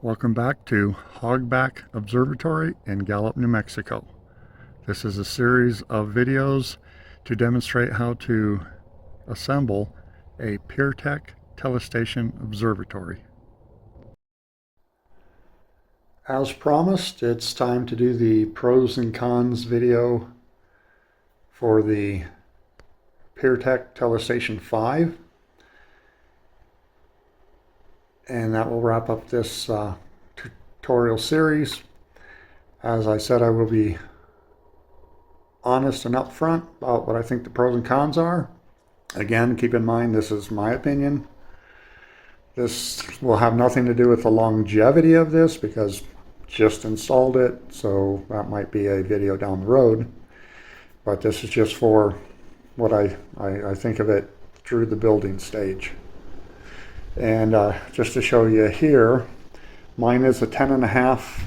Welcome back to Hogback Observatory in Gallup, New Mexico. This is a series of videos to demonstrate how to assemble a PureTech Telestation observatory. As promised, it's time to do the pros and cons video for the PureTech Telestation 5. And that will wrap up this tutorial series. As I said, I will be honest and upfront about what I think the pros and cons are. Again, keep in mind this is my opinion. This will have nothing to do with the longevity of this because just installed it, so that might be a video down the road. But this is just for what I think of it through the building stage. And just to show you here, mine is a 10.5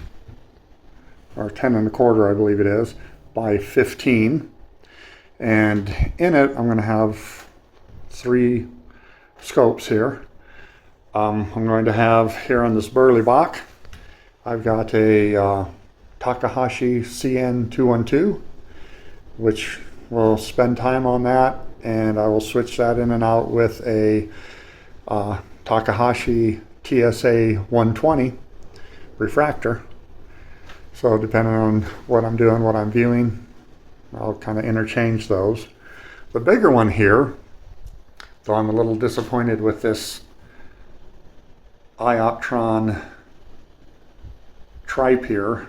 or 10.25, I believe it is, by 15. And in it, I'm going to have 3 scopes here. I'm going to have here on this burly box, I've got a Takahashi CN212, which we'll spend time on that, and I will switch that in and out with a Takahashi TSA 120 refractor. So depending on what I'm doing, what I'm viewing, I'll kind of interchange those. The bigger one here, though I'm a little disappointed with this Ioptron tri-pier.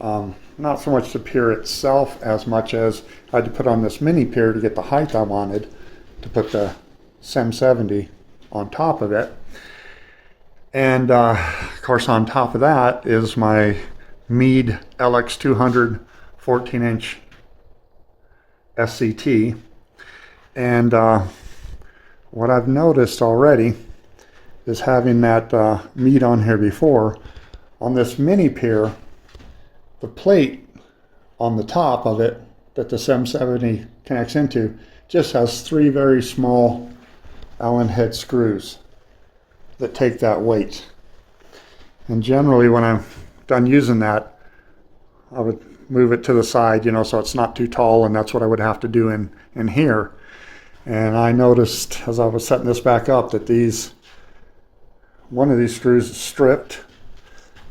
Not so much the pier itself as much as I had to put on this mini pier to get the height I wanted to put the SEM 70 on top of it. And of course on top of that is my Meade LX200 14-inch SCT. And what I've noticed already is having that Meade on here before, on this mini pier, the plate on the top of it that the SEM 70 connects into just has 3 very small Allen head screws that take that weight. And generally when I'm done using that, I would move it to the side, you know, so it's not too tall, and that's what I would have to do in here. And I noticed as I was setting this back up that one of these screws is stripped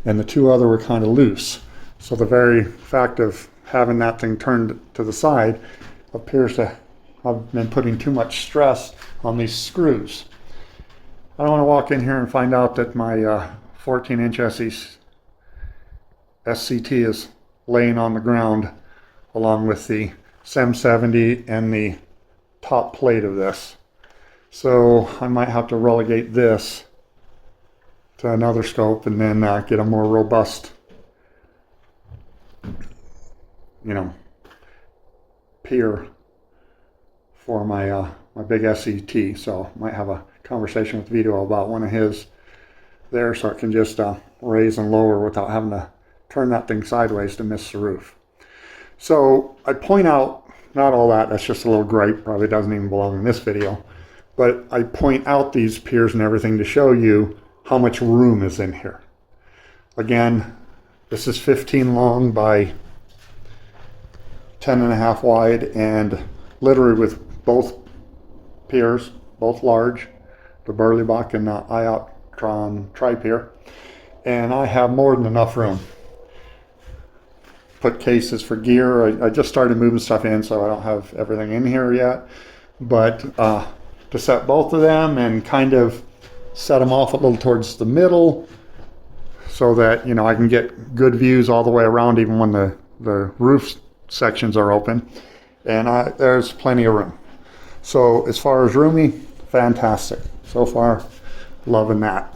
and the 2 other were kind of loose. So the very fact of having that thing turned to the side appears to have been putting too much stress on these screws. I don't want to walk in here and find out that my 14-inch SCT is laying on the ground along with the SEM 70 and the top plate of this. So I might have to relegate this to another scope and then get a more robust, you know, pier for my my big SCT. So I might have a conversation with Vito about one of his there, so it can just raise and lower without having to turn that thing sideways to miss the roof. So I point out, not all that, that's just a little gripe, probably doesn't even belong in this video, but I point out these piers and everything to show you how much room is in here. Again, this is 15 long by 10.5 wide, and literally with both piers, both large, the Burleybuck and the Ioptron tri-pier, and I have more than enough room. Put cases for gear. I just started moving stuff in, so I don't have everything in here yet, but to set both of them and kind of set them off a little towards the middle so that, you know, I can get good views all the way around even when the roof sections are open, and there's plenty of room. So as far as roomy, fantastic. So far, loving that.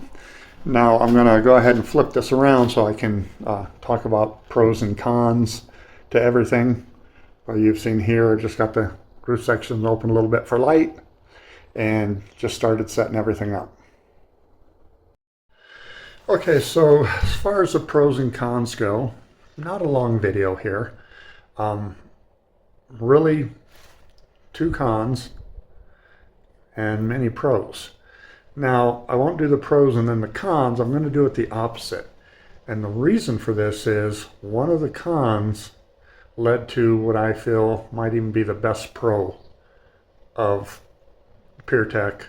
Now I'm going to go ahead and flip this around so I can talk about pros and cons to everything. You've seen here, I just got the roof sections open a little bit for light and just started setting everything up. Okay, so as far as the pros and cons go, not a long video here. Really 2 cons and many pros. Now, I won't do the pros and then the cons. I'm going to do it the opposite. And the reason for this is one of the cons led to what I feel might even be the best pro of PureTech,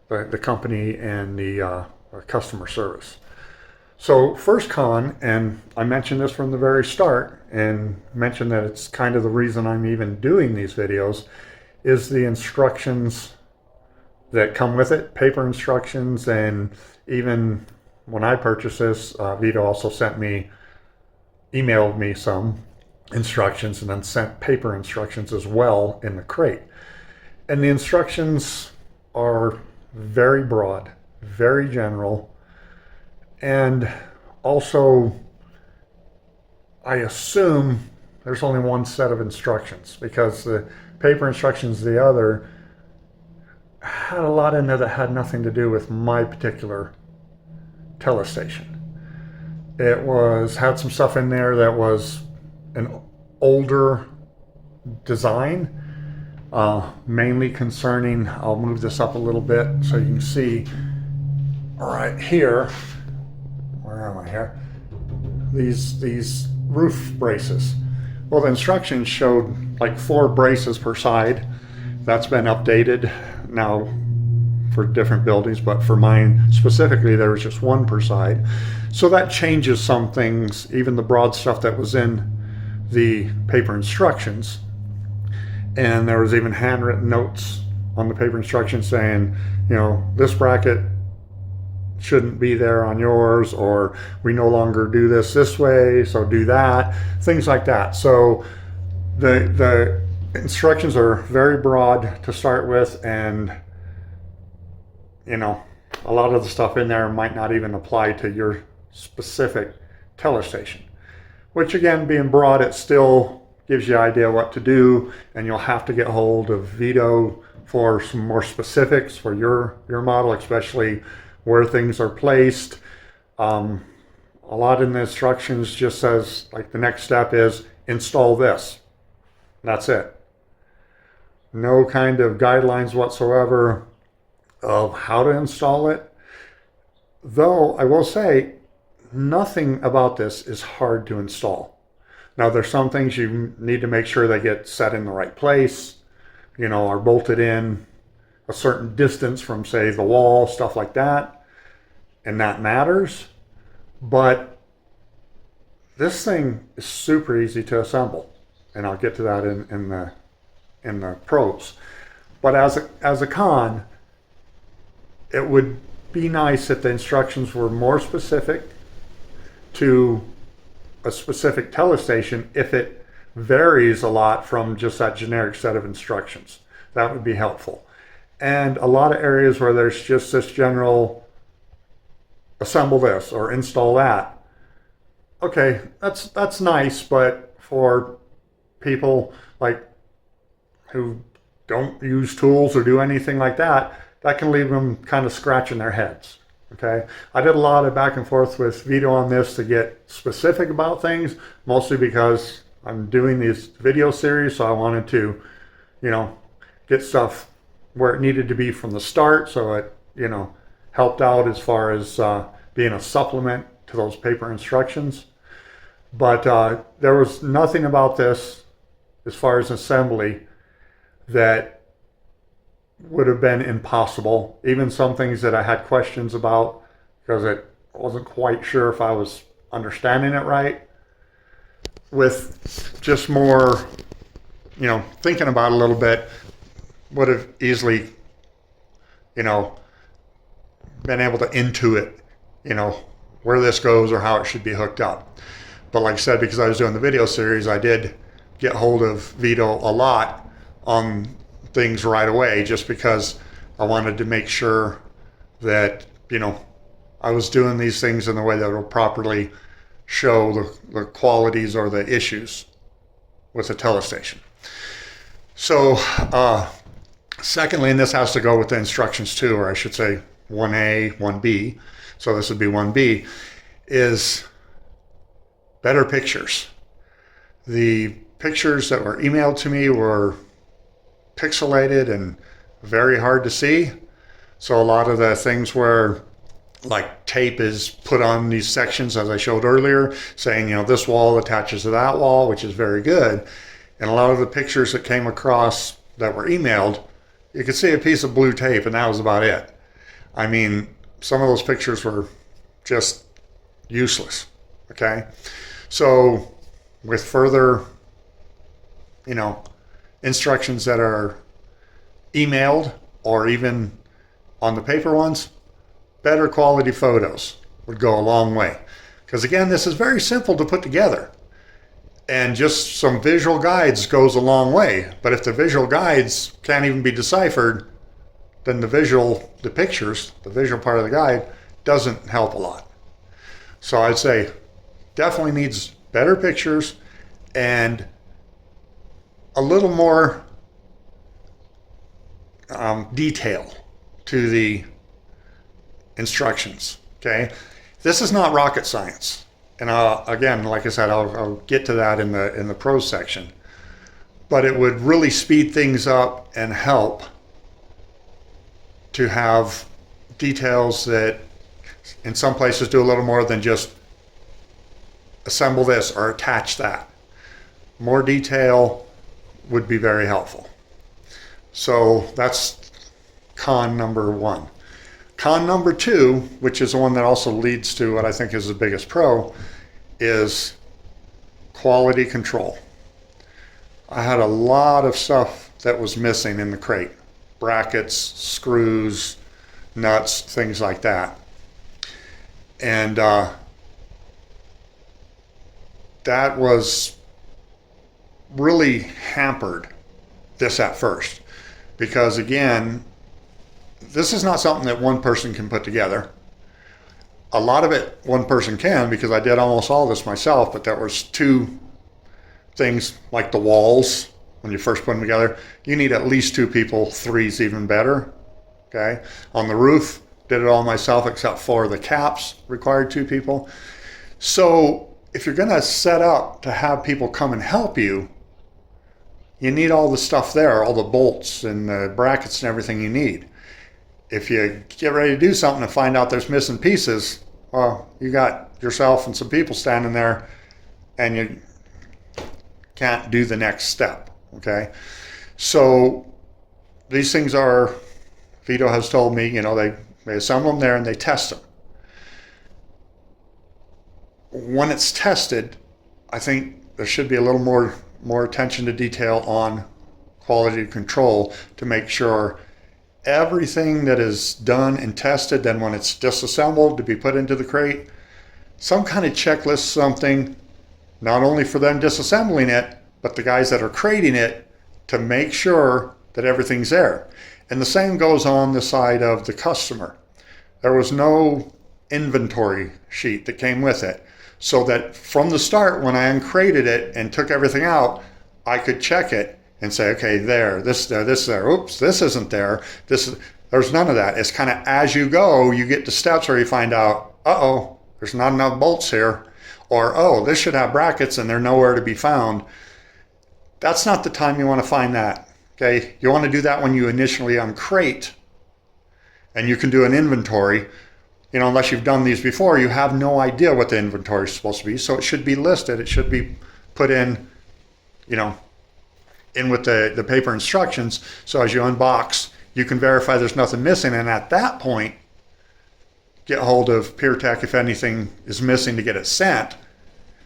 the company, and the customer service. So first con, and I mentioned this from the very start and mentioned that it's kind of the reason I'm even doing these videos, is the instructions that come with it, paper instructions. And even when I purchased this, Vito also emailed me some instructions and then sent paper instructions as well in the crate. And the instructions are very broad, very general, and also I assume there's only one set of instructions, because the paper instructions, the other, had a lot in there that had nothing to do with my particular Telestation. It had some stuff in there that was an older design, mainly concerning, I'll move this up a little bit so you can see right here, where am I here? These roof braces. Well, the instructions showed like 4 braces per side. That's been updated now for different buildings, but for mine specifically, there was just 1 per side. So that changes some things, even the broad stuff that was in the paper instructions. And there was even handwritten notes on the paper instructions saying, this bracket shouldn't be there on yours, or we no longer do this way, so do that, things like that. So the instructions are very broad to start with, and a lot of the stuff in there might not even apply to your specific Telestation, which, again, being broad, it still gives you an idea what to do, and you'll have to get hold of Vito for some more specifics for your model, especially where things are placed. A lot in the instructions just says, like, the next step is install this. That's it. No kind of guidelines whatsoever of how to install it. Though I will say, nothing about this is hard to install. Now, there's some things you need to make sure they get set in the right place, are bolted in a certain distance from, say, the wall, stuff like that, and that matters. But this thing is super easy to assemble, and I'll get to that in the pros. But as a con, it would be nice if the instructions were more specific to a specific Telestation, if it varies a lot from just that generic set of instructions. That would be helpful. And a lot of areas where there's just this general assemble this or install that. Okay, that's nice, but for people like who don't use tools or do anything like that, that can leave them kind of scratching their heads. Okay, I did a lot of back and forth with Vito on this to get specific about things, mostly because I'm doing these video series, so I wanted to, get stuff where it needed to be from the start, so it, helped out as far as being a supplement to those paper instructions. But there was nothing about this, as far as assembly, that would have been impossible. Even some things that I had questions about because I wasn't quite sure if I was understanding it right, with just more, thinking about it a little bit, would have easily, been able to intuit, where this goes or how it should be hooked up. But like I said, because I was doing the video series, I did get hold of Vito a lot on things right away, just because I wanted to make sure that, I was doing these things in the way that will properly show the qualities or the issues with the Telestation. So, secondly, and this has to go with the instructions too, or I should say 1A, 1B, so this would be 1B, is better pictures. The pictures that were emailed to me were pixelated and very hard to see. So a lot of the things where like tape is put on these sections, as I showed earlier, saying, this wall attaches to that wall, which is very good. And a lot of the pictures that came across that were emailed, you could see a piece of blue tape and that was about it. I mean, some of those pictures were just useless. Okay. So with further, instructions that are emailed or even on the paper ones, better quality photos would go a long way. Because again, this is very simple to put together. And just some visual guides goes a long way. But if the visual guides can't even be deciphered, then the pictures, the visual part of the guide doesn't help a lot. So I'd say definitely needs better pictures and a little more detail to the instructions. Okay, this is not rocket science, and again, like I said, I'll get to that in the pros section. But it would really speed things up and help to have details that, in some places, do a little more than just assemble this or attach that. More detail would be very helpful. So that's con number one. Con number two, which is the one that also leads to what I think is the biggest pro, is quality control. I had a lot of stuff that was missing in the crate. Brackets, screws, nuts, things like that. And that was really hampered this at first. Because again, this is not something that one person can put together. A lot of it one person can, because I did almost all this myself, but there was two things like the walls. When you first put them together, you need at least two people, three's even better. Okay. On the roof, did it all myself except for the caps, required two people. So if you're going to set up to have people come and help you, you need all the stuff there, all the bolts and the brackets and everything you need. If you get ready to do something and find out there's missing pieces, well, you got yourself and some people standing there and you can't do the next step. Okay. So these things are, Vito has told me, they assemble them there and they test them. When it's tested, I think there should be a little more attention to detail on quality control to make sure everything that is done and tested, then when it's disassembled to be put into the crate, some kind of checklist, something, not only for them disassembling it, but the guys that are crating it, to make sure that everything's there. And the same goes on the side of the customer. There was no inventory sheet that came with it, so that from the start, when I uncrated it and took everything out, I could check it and say, okay, this there, oops, this isn't there. There's none of that. It's kind of as you go, you get to steps where you find out, there's not enough bolts here, or this should have brackets and they're nowhere to be found. That's not the time you want to find that. Okay, you want to do that when you initially uncrate, and you can do an inventory. Unless you've done these before, you have no idea what the inventory is supposed to be. So it should be listed. It should be put in, in with the paper instructions. So as you unbox, you can verify there's nothing missing. And at that point, get hold of PureTech if anything is missing to get it sent.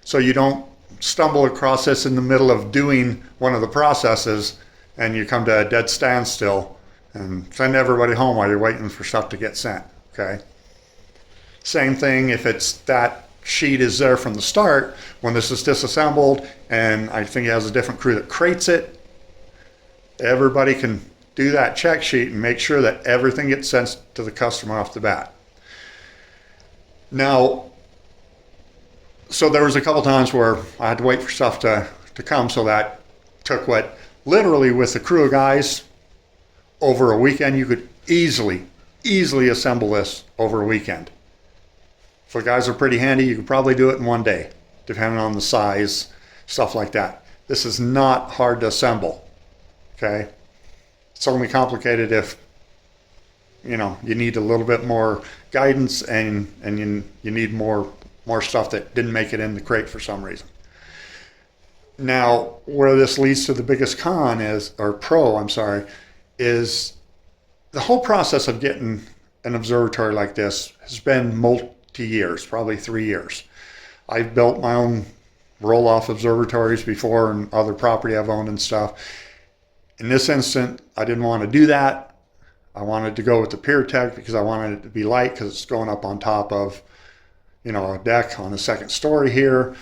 So you don't stumble across this in the middle of doing one of the processes and you come to a dead standstill and send everybody home while you're waiting for stuff to get sent. Okay. Same thing if it's that sheet is there from the start. When this is disassembled, and I think it has a different crew that crates it, everybody can do that check sheet and make sure that everything gets sent to the customer off the bat. Now, so there was a couple times where I had to wait for stuff to come, so that took what literally with the crew of guys over a weekend, you could easily assemble this over a weekend. If the guys are pretty handy, you could probably do it in one day, depending on the size, stuff like that. This is not hard to assemble, okay? It's only complicated if you need a little bit more guidance, and you need more stuff that didn't make it in the crate for some reason. Now, where this leads to the biggest con is, or pro, I'm sorry, is the whole process of getting an observatory like this has been multi-years, probably 3 years. I've built my own roll-off observatories before and other property I've owned and stuff. In this instant, I didn't want to do that. I wanted to go with the PureTech because I wanted it to be light because it's going up on top of, a deck on the second story here.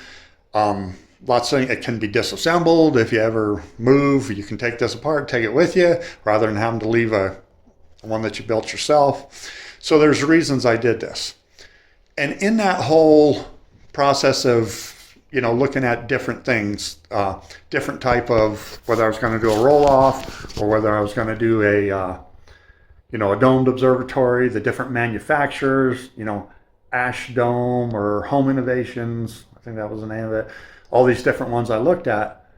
Lots of things, it can be disassembled. If you ever move, you can take this apart, take it with you, rather than having to leave one that you built yourself. So there's reasons I did this. And in that whole process of, looking at different things, different type of, whether I was going to do a roll-off or whether I was going to do a domed observatory, the different manufacturers, Ash Dome or Home Innovations, I think that was the name of it. All these different ones I looked at,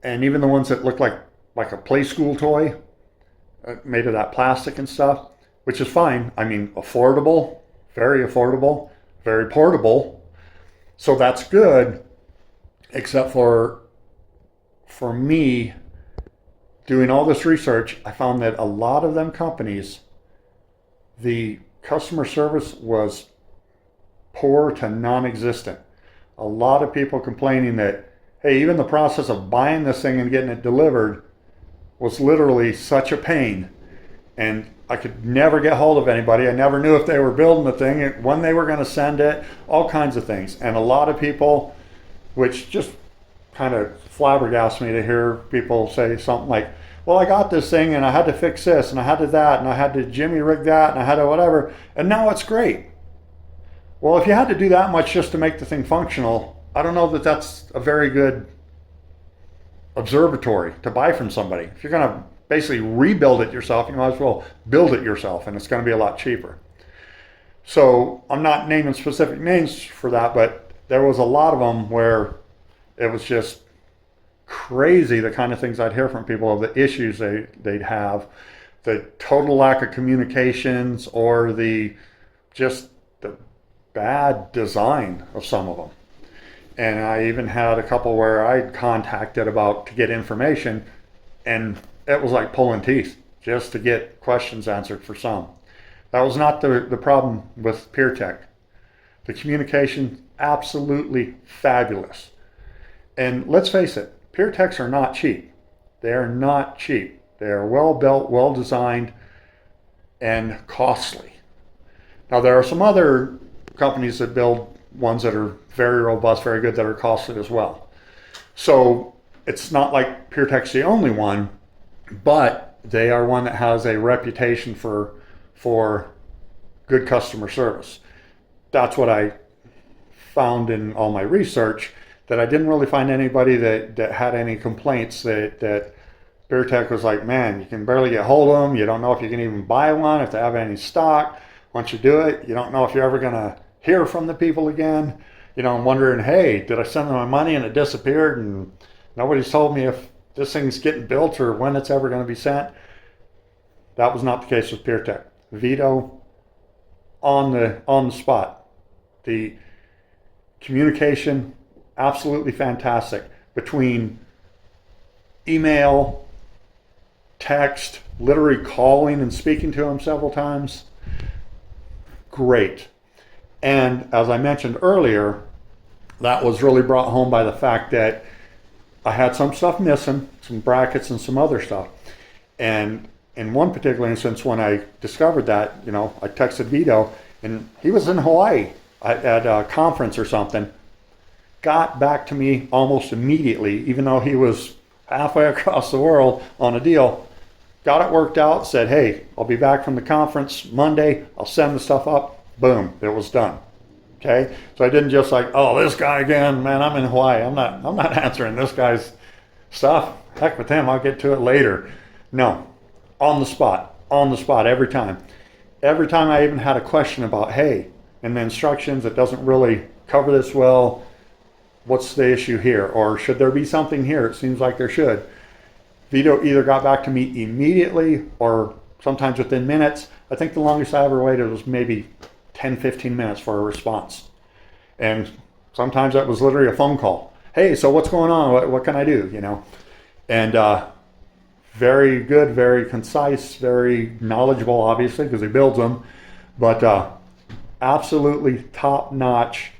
and even the ones that looked like a play school toy, made of that plastic and stuff, which is fine. I mean, affordable, very portable. So that's good, except for me doing all this research, I found that a lot of them companies, the customer service was poor to non-existent. A lot of people complaining that, hey, even the process of buying this thing and getting it delivered was literally such a pain. And I could never get hold of anybody. I never knew if they were building the thing, when they were going to send it, all kinds of things. And a lot of people, which just kind of flabbergasted me to hear people say something like, well, I got this thing and I had to fix this and I had to that and I had to jimmy rig that and I had to whatever, and now it's great. Well, if you had to do that much just to make the thing functional, I don't know that that's a very good observatory to buy from somebody. If you're going to basically rebuild it yourself, you might as well build it yourself, and it's going to be a lot cheaper. So I'm not naming specific names for that, but there was a lot of them where it was just crazy, the kind of things I'd hear from people, the issues they'd have, the total lack of communications, or the bad design of some of them. And I even had a couple where I'd contacted to get information, and it was like pulling teeth just to get questions answered for some. That was not the problem with PureTech. The communication, absolutely fabulous. And let's face it, PureTechs are not cheap. They are not cheap. They are well built, well designed, and costly. Now there are some other companies that build ones that are very robust, very good, that are costly as well. So it's not like PureTech's the only one, but they are one that has a reputation for good customer service. That's what I found in all my research, that I didn't really find anybody that had any complaints that PureTech was like, man, you can barely get hold of them. You don't know if you can even buy one, if they have any stock. Once you do it, you don't know if you're ever going to hear from the people again. I'm wondering, hey, did I send them my money and it disappeared and nobody's told me if this thing's getting built or when it's ever going to be sent? That was not the case with PureTech. Veto on the spot. The communication, absolutely fantastic, between email, text, literally calling and speaking to him several times. Great. And as I mentioned earlier, that was really brought home by the fact that I had some stuff missing, some brackets and some other stuff. And in one particular instance, when I discovered that, I texted Vito, and he was in Hawaii at a conference or something, got back to me almost immediately, even though he was halfway across the world on a deal, got it worked out, said, hey, I'll be back from the conference Monday, I'll send the stuff up. Boom, it was done. Okay, so I didn't just like, oh, this guy again, man, I'm in Hawaii, I'm not answering this guy's stuff. Heck with him, I'll get to it later. No, on the spot, every time. Every time I even had a question about, hey, in the instructions, it doesn't really cover this well, what's the issue here? Or should there be something here? It seems like there should. Vito either got back to me immediately or sometimes within minutes. I think the longest I ever waited was maybe 10, 15 minutes for a response. And sometimes that was literally a phone call. Hey, so what's going on? What can I do? You know, and very good, very concise, very knowledgeable, obviously, because he builds them, but absolutely top-notch,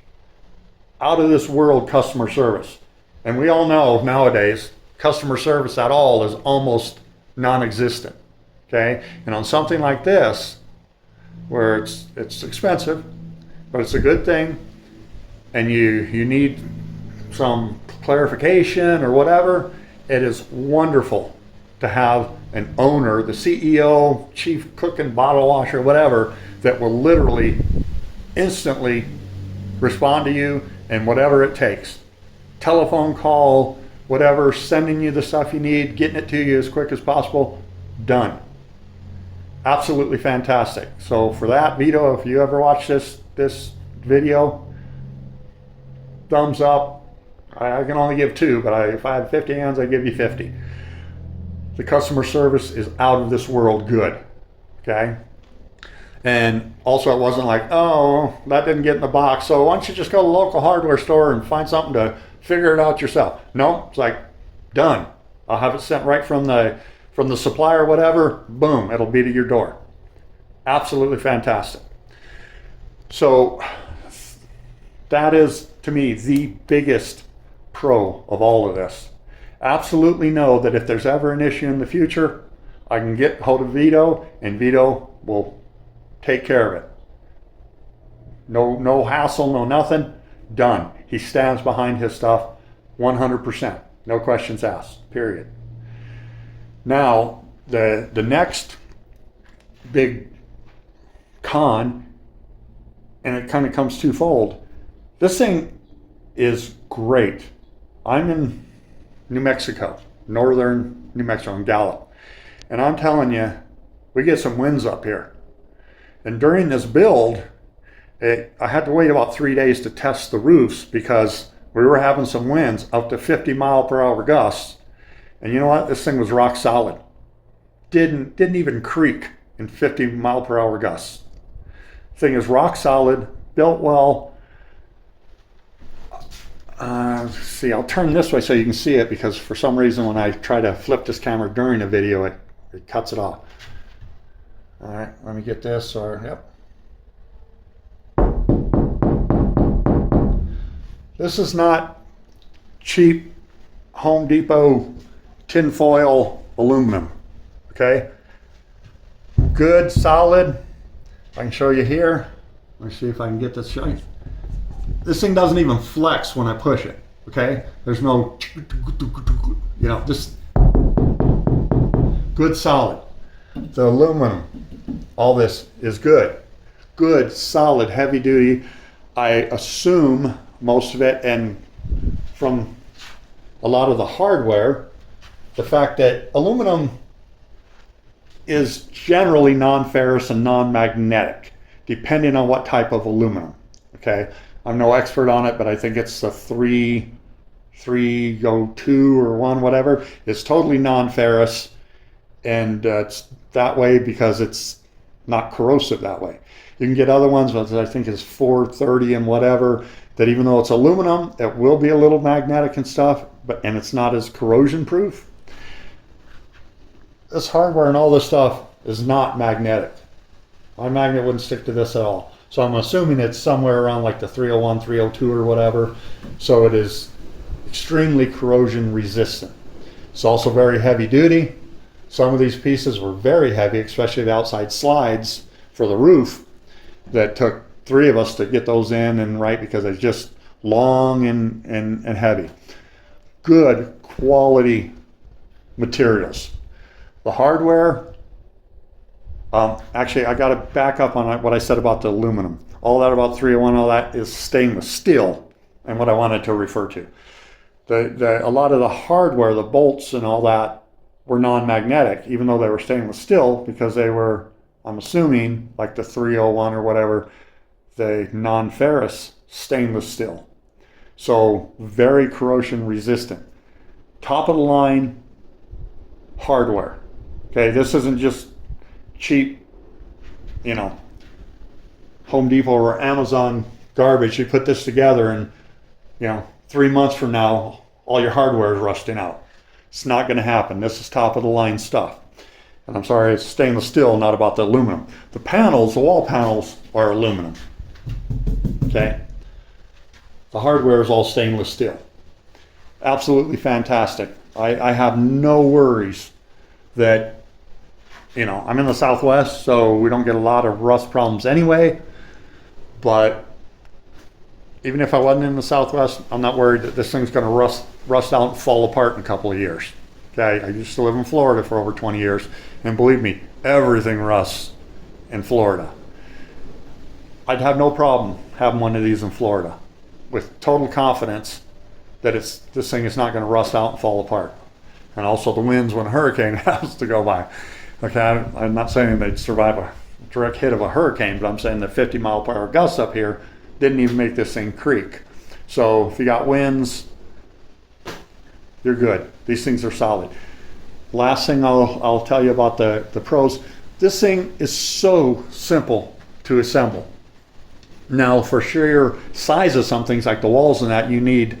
out of this world customer service. And we all know nowadays customer service at all is almost non-existent. Okay, and on something like this, where it's expensive, but it's a good thing, and you need some clarification or whatever, it is wonderful to have an owner, the CEO, chief cook and bottle washer, whatever, that will literally instantly respond to you and whatever it takes. Telephone call, whatever, sending you the stuff you need, getting it to you as quick as possible, done. Absolutely fantastic. So for that, Vito, if you ever watch this video, thumbs up. I can only give 2, but if I had 50 hands, I'd give you 50. The customer service is out of this world good. Okay? And also, it wasn't like, oh, that didn't get in the box, so why don't you just go to the local hardware store and find something to figure it out yourself. No, it's like, done. I'll have it sent right from the supplier, whatever, boom, it'll be to your door. Absolutely fantastic. So that is, to me, the biggest pro of all of this. Absolutely know that if there's ever an issue in the future, I can get hold of Vito, and Vito will take care of it. No hassle, no nothing, done. He stands behind his stuff 100%. No questions asked, period. Now, the next big con, and it kind of comes twofold. This thing is great. I'm in New Mexico, northern New Mexico, in Gallup. And I'm telling you, we get some winds up here. And during this build, I had to wait about 3 days to test the roofs because we were having some winds up to 50 mile per hour gusts. And you know what? This thing was rock solid. Didn't even creak in 50 mile per hour gusts. Thing is rock solid, built well. See, I'll turn this way so you can see it, because for some reason when I try to flip this camera during a video, it cuts it off. All right, let me get this, yep. This is not cheap Home Depot tinfoil aluminum, okay? Good, solid. I can show you here. Let me see if I can get this showing. This thing doesn't even flex when I push it, okay? There's no, just good, solid. The aluminum, all this is good. Good, solid, heavy duty. I assume most of it, and from a lot of the hardware, the fact that aluminum is generally non-ferrous and non-magnetic, depending on what type of aluminum, okay? I'm no expert on it, but I think it's the 302 or 1, whatever. It's totally non-ferrous, and it's that way because it's not corrosive that way. You can get other ones, but I think it's 430 and whatever, that even though it's aluminum, it will be a little magnetic and stuff, and it's not as corrosion proof. This hardware and all this stuff is not magnetic. My magnet wouldn't stick to this at all. So I'm assuming it's somewhere around like the 301, 302 or whatever. So it is extremely corrosion resistant. It's also very heavy duty. Some of these pieces were very heavy, especially the outside slides for the roof, that took 3 of us to get those in and right, because it's just long and heavy. Good quality materials. The hardware, actually, I got to back up on what I said about the aluminum. All that about 301, all that is stainless steel, and what I wanted to refer to. A lot of the hardware, the bolts and all that, were non-magnetic, even though they were stainless steel, because they were, I'm assuming, like the 301 or whatever, the non-ferrous stainless steel. So very corrosion resistant. Top of the line hardware. Okay, this isn't just cheap, you know, Home Depot or Amazon garbage. You put this together and, 3 months from now, all your hardware is rusting out. It's not going to happen. This is top of the line stuff. And I'm sorry, it's stainless steel, not about the aluminum. The panels, the wall panels, are aluminum. Okay? The hardware is all stainless steel. Absolutely fantastic. I have no worries that, I'm in the Southwest, so we don't get a lot of rust problems anyway. But even if I wasn't in the Southwest, I'm not worried that this thing's going to rust out and fall apart in a couple of years. Okay, I used to live in Florida for over 20 years, and believe me, everything rusts in Florida. I'd have no problem having one of these in Florida with total confidence that this thing is not going to rust out and fall apart. And also the winds when a hurricane has to go by. Okay, I'm not saying they'd survive a direct hit of a hurricane, but I'm saying the 50-mile-per-hour gusts up here didn't even make this thing creak. So if you got winds, you're good. These things are solid. Last thing I'll tell you about the pros. This thing is so simple to assemble. Now, for sheer size of some things like the walls and that, you need,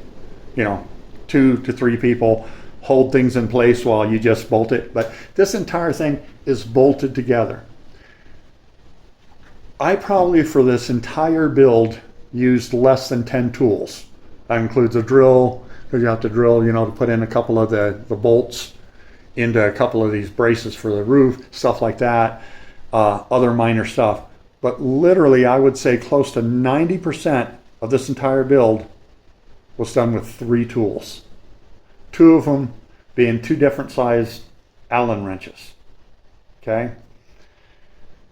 2 to 3 people hold things in place while you just bolt it. But this entire thing is bolted together. I probably, for this entire build, used less than 10 tools. That includes a drill, because you have to drill, to put in a couple of the bolts into a couple of these braces for the roof, stuff like that, other minor stuff. But literally, I would say close to 90% of this entire build was done with 3 tools. 2 of them being 2 different sized Allen wrenches. Okay?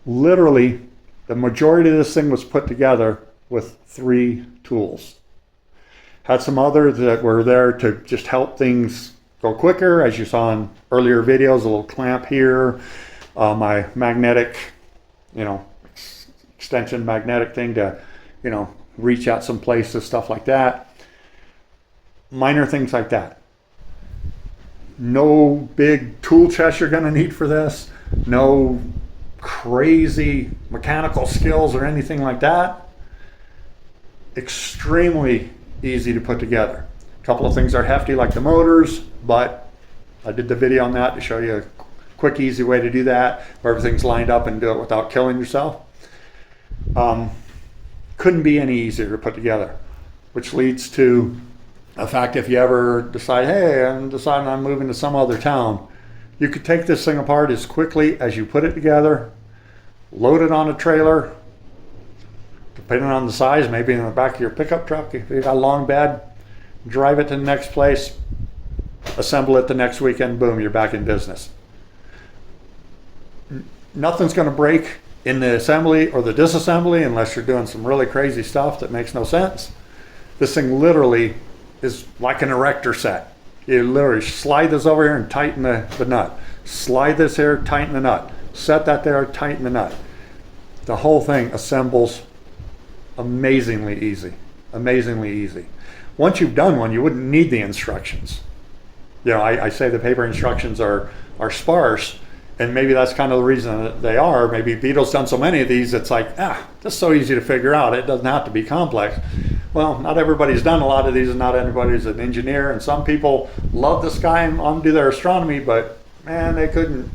Literally, the majority of this thing was put together with 3 tools. Had some others that were there to just help things go quicker, as you saw in earlier videos, a little clamp here, my magnetic, extension magnetic thing to, reach out some places, stuff like that. Minor things like that. No big tool chest you're going to need for this. No crazy mechanical skills or anything like that. Extremely easy to put together. A couple of things are hefty like the motors, but I did the video on that to show you a quick, easy way to do that, where everything's lined up and do it without killing yourself. Couldn't be any easier to put together, which leads to the fact if you ever decide, hey, I'm deciding I'm moving to some other town, you could take this thing apart as quickly as you put it together, load it on a trailer, depending on the size, maybe in the back of your pickup truck, if you got a long bed, drive it to the next place, assemble it the next weekend, boom, you're back in business. Nothing's going to break in the assembly or the disassembly unless you're doing some really crazy stuff that makes no sense. This thing literally is like an erector set. You literally slide this over here and tighten the nut. Slide this here, tighten the nut. Set that there, tighten the nut. The whole thing assembles amazingly easy. Amazingly easy. Once you've done one, you wouldn't need the instructions. I say the paper instructions are sparse, and maybe that's kind of the reason that they are. Maybe Beetle's done so many of these, it's like, that's so easy to figure out. It doesn't have to be complex. Well, not everybody's done a lot of these, and not everybody's an engineer, and some people love the sky and want to do their astronomy, but man, they couldn't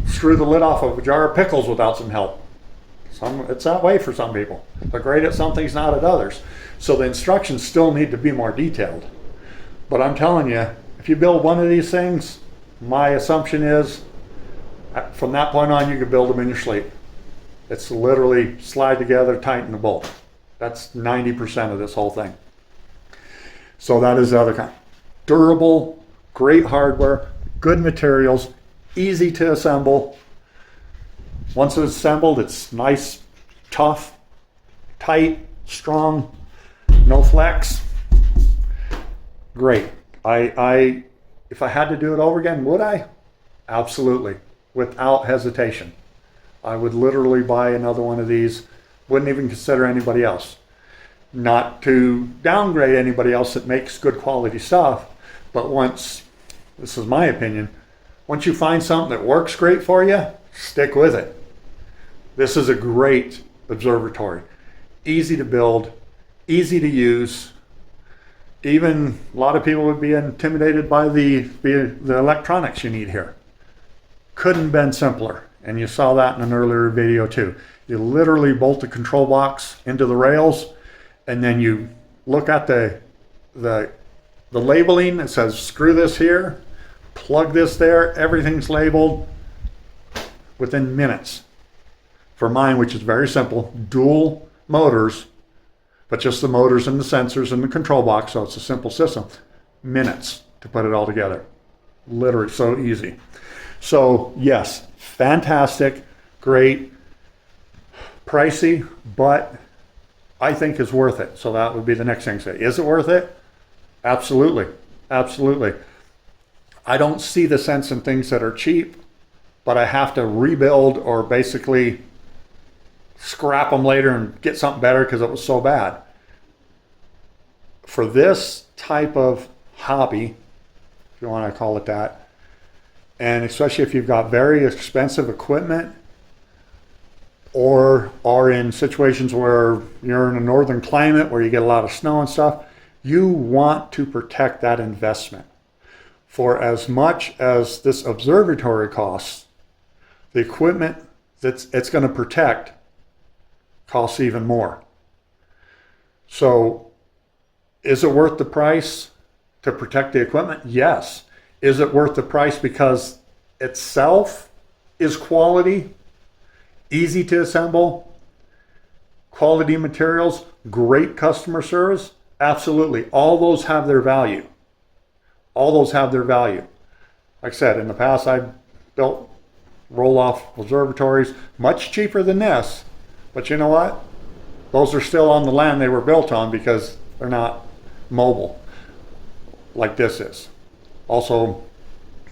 screw the lid off of a jar of pickles without some help. It's that way for some people. They're great at some things, not at others. So the instructions still need to be more detailed. But I'm telling you, if you build one of these things, my assumption is, from that point on, you can build them in your sleep. It's literally slide together, tighten the bolt. That's 90% of this whole thing. So that is the other kind. Durable, great hardware, good materials, easy to assemble. Once it's assembled, it's nice, tough, tight, strong, no flex. Great. If I had to do it over again, would I? Absolutely, without hesitation. I would literally buy another one of these. Wouldn't even consider anybody else. Not to downgrade anybody else that makes good quality stuff, but this is my opinion, once you find something that works great for you, stick with it. This is a great observatory. Easy to build, easy to use. Even a lot of people would be intimidated by the electronics you need here. Couldn't have been simpler. And you saw that in an earlier video too. You literally bolt the control box into the rails, and then you look at the labeling. It says screw this here, plug this there, everything's labeled within minutes. For mine, which is very simple, dual motors, but just the motors and the sensors and the control box, so it's a simple system. Minutes to put it all together. Literally so easy. So yes, fantastic, great, pricey, but I think is worth it. So that would be the next thing to say. Is it worth it? Absolutely, absolutely. I don't see the sense in things that are cheap, but I have to rebuild or basically scrap them later and get something better because it was so bad. For this type of hobby, if you want to call it that, and especially if you've got very expensive equipment or are in situations where you're in a northern climate where you get a lot of snow and stuff, you want to protect that investment. For as much as this observatory costs, the equipment that it's going to protect costs even more. So is it worth the price to protect the equipment? Yes. Is it worth the price because itself is quality, easy to assemble, quality materials, great customer service? Absolutely. All those have their value. All those have their value. Like I said, in the past I've built roll-off observatories much cheaper than this, but you know what? Those are still on the land they were built on because they're not mobile like this is. Also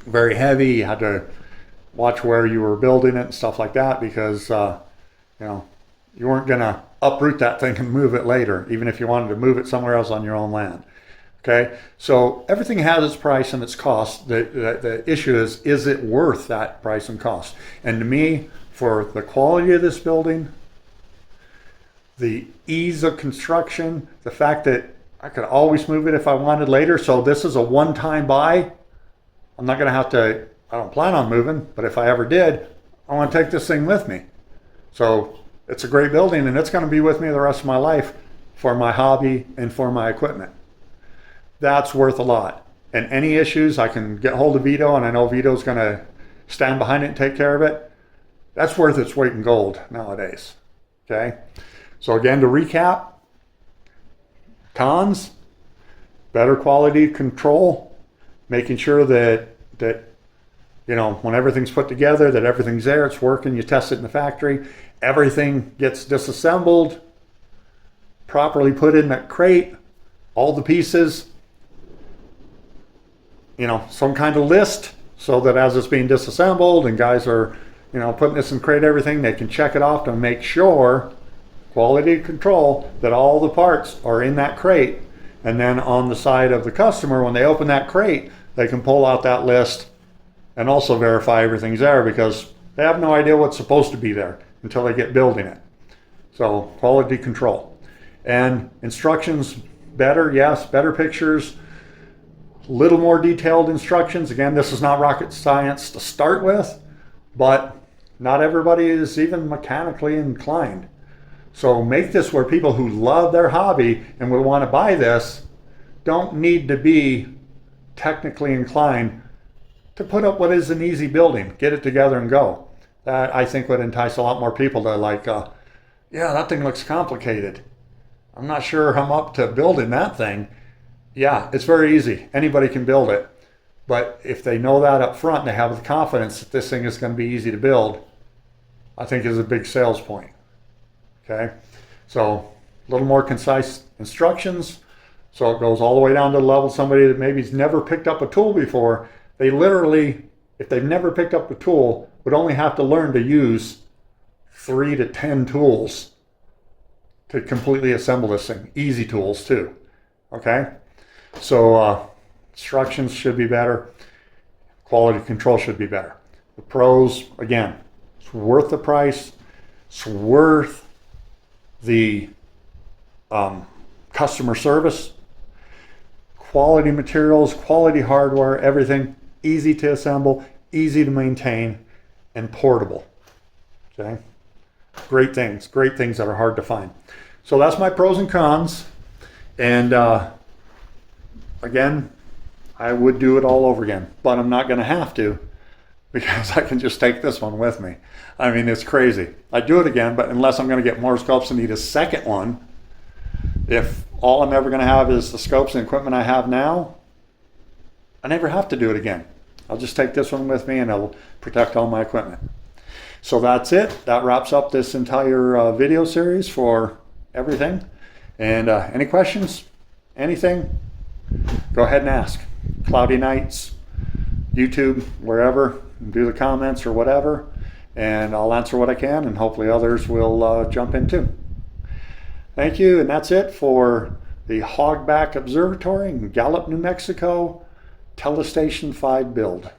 very heavy. You had to watch where you were building it and stuff like that because you weren't going to uproot that thing and move it later, even if you wanted to move it somewhere else on your own land. Okay, so everything has its price and its cost. The issue is it worth that price and cost? And to me, for the quality of this building, the ease of construction, the fact that I could always move it if I wanted later, so this is a one-time buy. I'm not going to have to, I don't plan on moving, but if I ever did, I want to take this thing with me. So it's a great building and it's going to be with me the rest of my life for my hobby and for my equipment. That's worth a lot. And any issues, I can get hold of Vito, and I know Vito's going to stand behind it and take care of it. That's worth its weight in gold nowadays. Okay? So again, to recap, cons, better quality control, making sure that when everything's put together, that everything's there, it's working, you test it in the factory, everything gets disassembled, properly put in that crate, all the pieces, some kind of list so that as it's being disassembled and guys are, putting this in crate, everything, they can check it off to make sure, quality control, that all the parts are in that crate. And then on the side of the customer, when they open that crate, they can pull out that list and also verify everything's there because they have no idea what's supposed to be there until they get building it. So quality control. And instructions, better, yes, better pictures, little more detailed instructions. Again, this is not rocket science to start with, but not everybody is even mechanically inclined. So make this where people who love their hobby and will want to buy this don't need to be technically inclined to put up what is an easy building, get it together and go. That I think would entice a lot more people to yeah, that thing looks complicated. I'm not sure I'm up to building that thing. Yeah, it's very easy. Anybody can build it. But if they know that up front and they have the confidence that this thing is going to be easy to build, I think is a big sales point. Okay, so a little more concise instructions. So it goes all the way down to the level somebody that maybe's never picked up a tool before. They literally, if they've never picked up a tool, would only have to learn to use 3 to 10 tools to completely assemble this thing. Easy tools too. Okay, so instructions should be better. Quality control should be better. The pros, again, It's worth the price. It's worth the customer service. Quality materials, quality hardware, everything. Easy to assemble, easy to maintain, and portable. Okay? Great things that are hard to find. So that's my pros and cons. And again, I would do it all over again, but I'm not going to have to, because I can just take this one with me. I mean, it's crazy. I'd do it again, but unless I'm going to get more scopes and need a second one, if all I'm ever going to have is the scopes and equipment I have now, I never have to do it again. I'll just take this one with me and it'll protect all my equipment. So that's it. That wraps up this entire video series for everything. And any questions, anything, go ahead and ask. Cloudy nights, YouTube, wherever, do the comments or whatever, and I'll answer what I can, and hopefully others will jump in too. Thank you, and that's it for the Hogback Observatory in Gallup, New Mexico, Telestation 5 build.